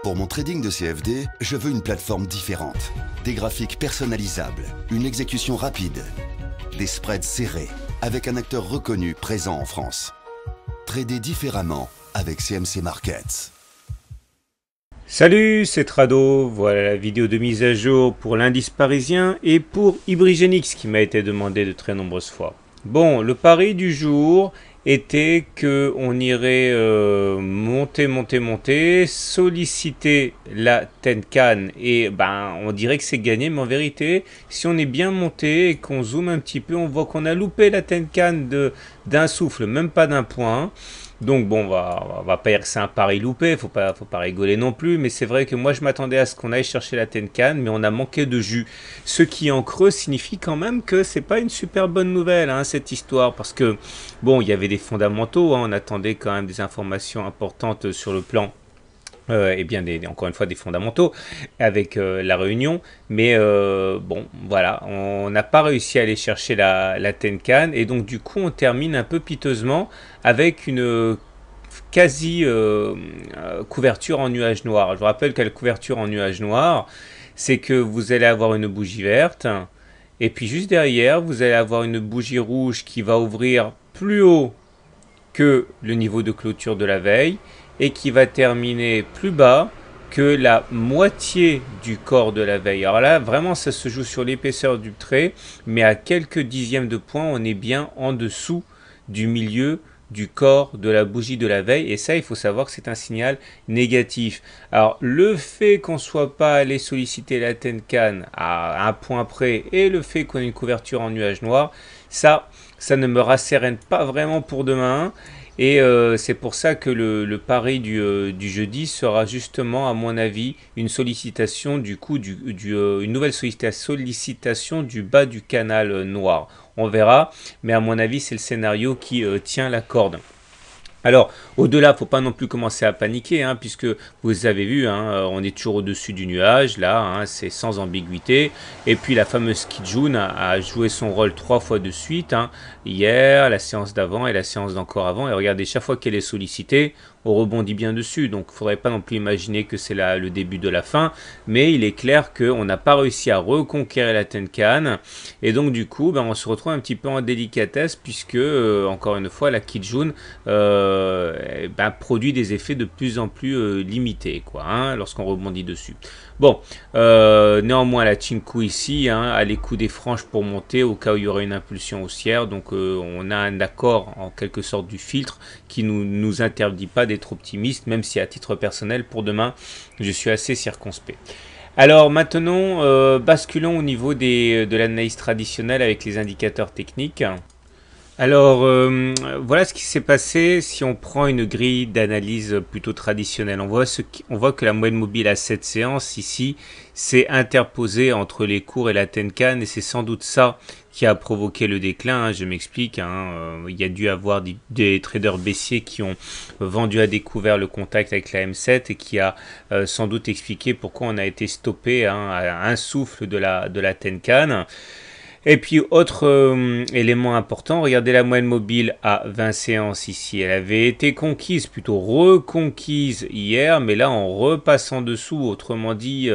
Pour mon trading de CFD, je veux une plateforme différente. Des graphiques personnalisables, une exécution rapide, des spreads serrés, avec un acteur reconnu présent en France. Trader différemment avec CMC Markets. Salut, c'est Trado, voilà la vidéo de mise à jour pour l'indice parisien et pour Ibrigenix qui m'a été demandé de très nombreuses fois. Bon, le pari du jour était que on irait monter, solliciter la Tenkan et on dirait que c'est gagné, mais en vérité, si on est bien monté et qu'on zoome un petit peu, on voit qu'on a loupé la Tenkan d'un souffle, même pas d'un point. Donc bon, on va pas dire que c'est un pari loupé, faut pas rigoler non plus, mais c'est vrai que moi je m'attendais à ce qu'on aille chercher la Tenkan, mais on a manqué de jus. Ce qui en creux signifie quand même que c'est pas une super bonne nouvelle, hein, cette histoire, parce que bon, il y avait des fondamentaux, hein, on attendait quand même des informations importantes sur le plan. Et bien encore une fois des fondamentaux avec la réunion, mais bon voilà, on n'a pas réussi à aller chercher la Tenkan et donc du coup on termine un peu piteusement avec une quasi couverture en nuage noir. Je vous rappelle que la couverture en nuage noir, c'est que vous allez avoir une bougie verte et puis juste derrière vous allez avoir une bougie rouge qui va ouvrir plus haut que le niveau de clôture de la veille et qui va terminer plus bas que la moitié du corps de la veille. Alors là, vraiment, ça se joue sur l'épaisseur du trait, mais à quelques dixièmes de point, on est bien en dessous du milieu du corps de la bougie de la veille, et ça, il faut savoir que c'est un signal négatif. Alors, le fait qu'on ne soit pas allé solliciter la Tenkan à un point près, et le fait qu'on ait une couverture en nuage noir, ça ne me rassérène pas vraiment pour demain. Et c'est pour ça que le pari du jeudi sera justement, à mon avis, une sollicitation une nouvelle sollicitation du bas du canal noir. On verra, mais à mon avis, c'est le scénario qui tient la corde. Alors, au-delà, il ne faut pas non plus commencer à paniquer, hein, puisque vous avez vu, hein, on est toujours au-dessus du nuage, là, hein, c'est sans ambiguïté. Et puis la fameuse Kijun a joué son rôle 3 fois de suite, hein, hier, la séance d'avant et la séance d'encore avant. Et regardez, chaque fois qu'elle est sollicitée, on rebondit bien dessus. Donc, il ne faudrait pas non plus imaginer que c'est le début de la fin. Mais il est clair qu'on n'a pas réussi à reconquérir la Tenkan. Et donc, du coup, on se retrouve un petit peu en délicatesse, puisque, encore une fois, la Kijun produit des effets de plus en plus limités, quoi, hein, lorsqu'on rebondit dessus. Bon, néanmoins, la Chinku ici, hein, a les coups des franges pour monter au cas où il y aurait une impulsion haussière. Donc, on a un accord en quelque sorte du filtre qui nous interdit pas d'être optimiste, même si à titre personnel, pour demain, je suis assez circonspect. Alors maintenant, basculons au niveau de l'analyse traditionnelle avec les indicateurs techniques. Alors, voilà ce qui s'est passé si on prend une grille d'analyse plutôt traditionnelle. On voit que la moyenne mobile à 7 séances ici s'est interposée entre les cours et la Tenkan et c'est sans doute ça qui a provoqué le déclin, hein, je m'explique. Il y a dû avoir des traders baissiers qui ont vendu à découvert le contact avec la M7 et qui a sans doute expliqué pourquoi on a été stoppé, hein, à un souffle de la Tenkan. Et puis, autre élément important, regardez la moyenne mobile à 20 séances ici. Elle avait été conquise, plutôt reconquise hier, mais là, en repassant dessous, autrement dit,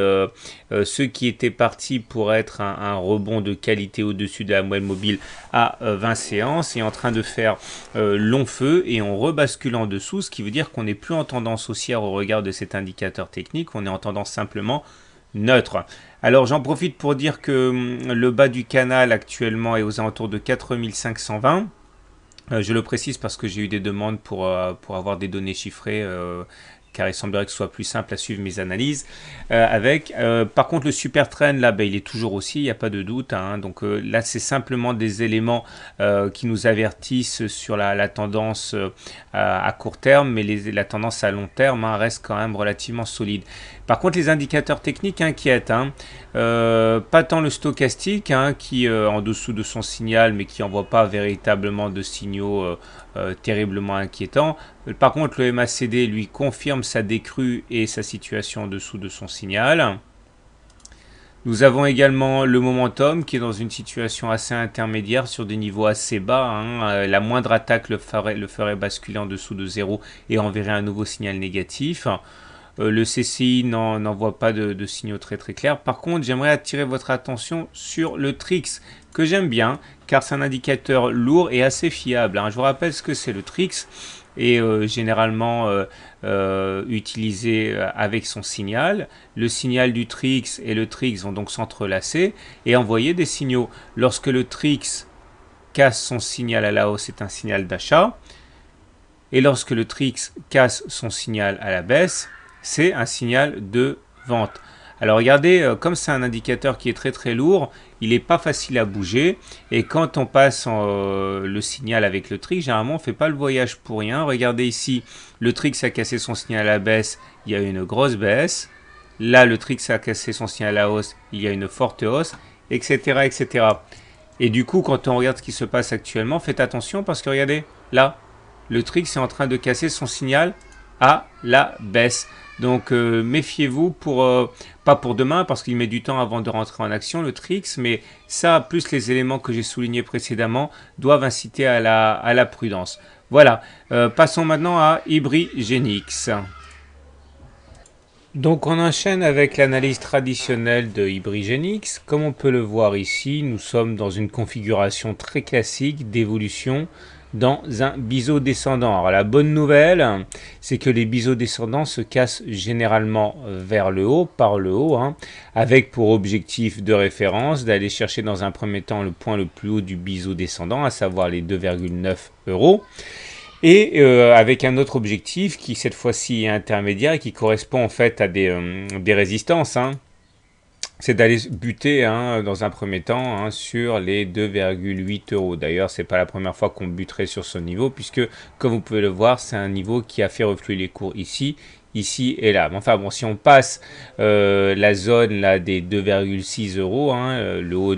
ceux qui étaient partis pour être un rebond de qualité au-dessus de la moyenne mobile à 20 séances est en train de faire long feu et on rebascule en dessous, ce qui veut dire qu'on n'est plus en tendance haussière au regard de cet indicateur technique, on est en tendance simplement neutre. Alors j'en profite pour dire que le bas du canal actuellement est aux alentours de 4520. Je le précise parce que j'ai eu des demandes pour avoir des données chiffrées, car il semblerait que ce soit plus simple à suivre mes analyses par contre le super trend là, il est toujours aussi, il n'y a pas de doute, hein. Donc là c'est simplement des éléments qui nous avertissent sur la tendance à court terme, mais la tendance à long terme, hein, reste quand même relativement solide. Par contre les indicateurs techniques inquiètent, hein. Pas tant le stochastique, hein, qui en dessous de son signal mais qui n'envoie pas véritablement de signaux terriblement inquiétants. Par contre le MACD lui confirme sa décrue et sa situation en dessous de son signal. Nous avons également le momentum qui est dans une situation assez intermédiaire sur des niveaux assez bas, hein. La moindre attaque le ferait basculer en dessous de 0 et enverrait un nouveau signal négatif. le CCI n'envoie pas de signaux très clairs. Par contre, j'aimerais attirer votre attention sur le TRIX, que j'aime bien, car c'est un indicateur lourd et assez fiable, hein. Je vous rappelle ce que c'est le TRIX, et généralement utilisé avec son signal. Le signal du TRIX et le TRIX vont donc s'entrelacer et envoyer des signaux. Lorsque le TRIX casse son signal à la hausse, c'est un signal d'achat. Et lorsque le TRIX casse son signal à la baisse, c'est un signal de vente. Alors regardez, comme c'est un indicateur qui est très lourd, il n'est pas facile à bouger. Et quand on passe le signal avec le TRIX, généralement on ne fait pas le voyage pour rien. Regardez ici, le TRIX a cassé son signal à la baisse, il y a une grosse baisse. Là, le TRIX a cassé son signal à la hausse, il y a une forte hausse, etc. etc. Et du coup, quand on regarde ce qui se passe actuellement, faites attention parce que regardez, là, le TRIX est en train de casser son signal à la baisse. Donc méfiez-vous, pas pour demain parce qu'il met du temps avant de rentrer en action le TRIX, mais ça plus les éléments que j'ai soulignés précédemment doivent inciter à la prudence. Voilà, passons maintenant à Ibrigenix. Donc on enchaîne avec l'analyse traditionnelle de Ibrigenix. Comme on peut le voir ici, nous sommes dans une configuration très classique d'évolution dans un biseau descendant. Alors la bonne nouvelle, c'est que les biseaux descendants se cassent généralement vers le haut, par le haut, hein, avec pour objectif de référence d'aller chercher dans un premier temps le point le plus haut du biseau descendant, à savoir les 2,9 €. Et avec un autre objectif qui cette fois-ci est intermédiaire et qui correspond en fait à des résistances, hein. C'est d'aller buter dans un premier temps sur les 2,8 €. D'ailleurs, c'est pas la première fois qu'on buterait sur ce niveau, puisque comme vous pouvez le voir, c'est un niveau qui a fait refluer les cours ici et là. Mais enfin bon, si on passe la zone là des 2,6 €, le haut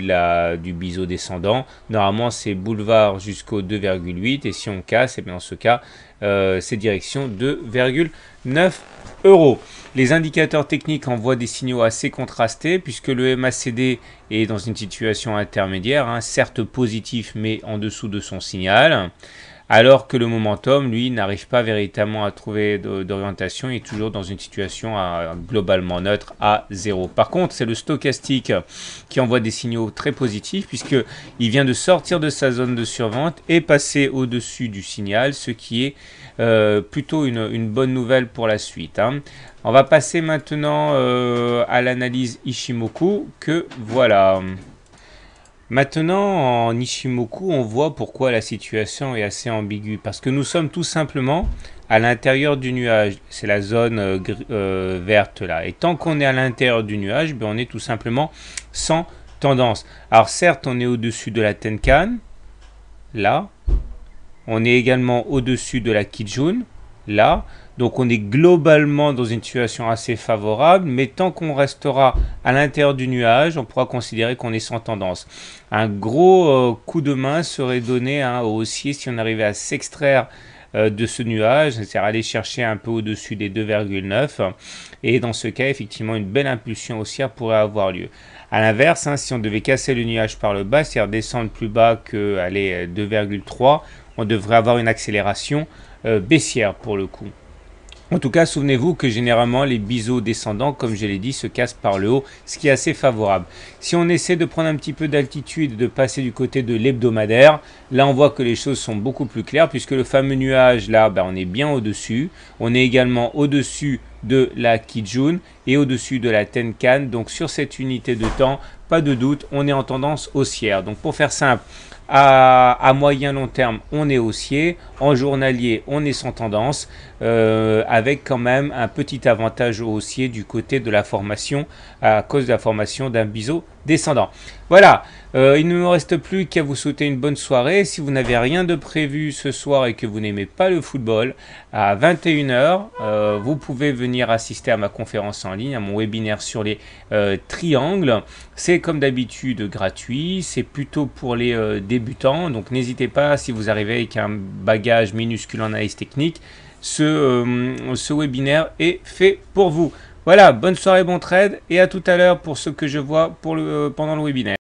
du biseau descendant, normalement c'est boulevard jusqu'au 2,8, et si on casse, et bien dans ce cas, c'est direction 2,9 €. Les indicateurs techniques envoient des signaux assez contrastés puisque le MACD est dans une situation intermédiaire, certes positif mais en dessous de son signal, alors que le momentum, lui, n'arrive pas véritablement à trouver d'orientation, il est toujours dans une situation globalement neutre à 0. Par contre, c'est le stochastique qui envoie des signaux très positifs puisqu'il vient de sortir de sa zone de survente et passer au-dessus du signal, ce qui est plutôt une bonne nouvelle pour la suite, hein. On va passer maintenant à l'analyse Ichimoku, que voilà. Maintenant, en Ichimoku, on voit pourquoi la situation est assez ambiguë. Parce que nous sommes tout simplement à l'intérieur du nuage. C'est la zone verte là. Et tant qu'on est à l'intérieur du nuage, ben, on est tout simplement sans tendance. Alors certes, on est au-dessus de la Tenkan, là. On est également au-dessus de la Kijun, là. Donc on est globalement dans une situation assez favorable, mais tant qu'on restera à l'intérieur du nuage, on pourra considérer qu'on est sans tendance. Un gros coup de main serait donné au haussier si on arrivait à s'extraire de ce nuage, c'est-à-dire aller chercher un peu au-dessus des 2,9, et dans ce cas, effectivement, une belle impulsion haussière pourrait avoir lieu. A l'inverse, si on devait casser le nuage par le bas, c'est-à-dire descendre plus bas que 2,3, on devrait avoir une accélération baissière pour le coup. En tout cas, souvenez-vous que généralement les biseaux descendants, comme je l'ai dit, se cassent par le haut, ce qui est assez favorable. Si on essaie de prendre un petit peu d'altitude, de passer du côté de l'hebdomadaire, là on voit que les choses sont beaucoup plus claires, puisque le fameux nuage là, on est bien au-dessus. On est également au-dessus de la Kijun et au-dessus de la Tenkan. Donc sur cette unité de temps, pas de doute, on est en tendance haussière. Donc pour faire simple, à moyen long terme, on est haussier. En journalier, on est sans tendance, avec quand même un petit avantage haussier du côté de la formation, à cause de la formation d'un biseau descendant. Voilà, il ne me reste plus qu'à vous souhaiter une bonne soirée. Si vous n'avez rien de prévu ce soir et que vous n'aimez pas le football, à 21 h, vous pouvez venir assister à ma conférence en ligne, à mon webinaire sur les triangles. C'est comme d'habitude gratuit, c'est plutôt pour les débutants, donc n'hésitez pas, si vous arrivez avec un bagage minuscule en analyse technique, ce webinaire est fait pour vous. Voilà, bonne soirée, bon trade, et à tout à l'heure pour ce que je vois pendant le webinaire.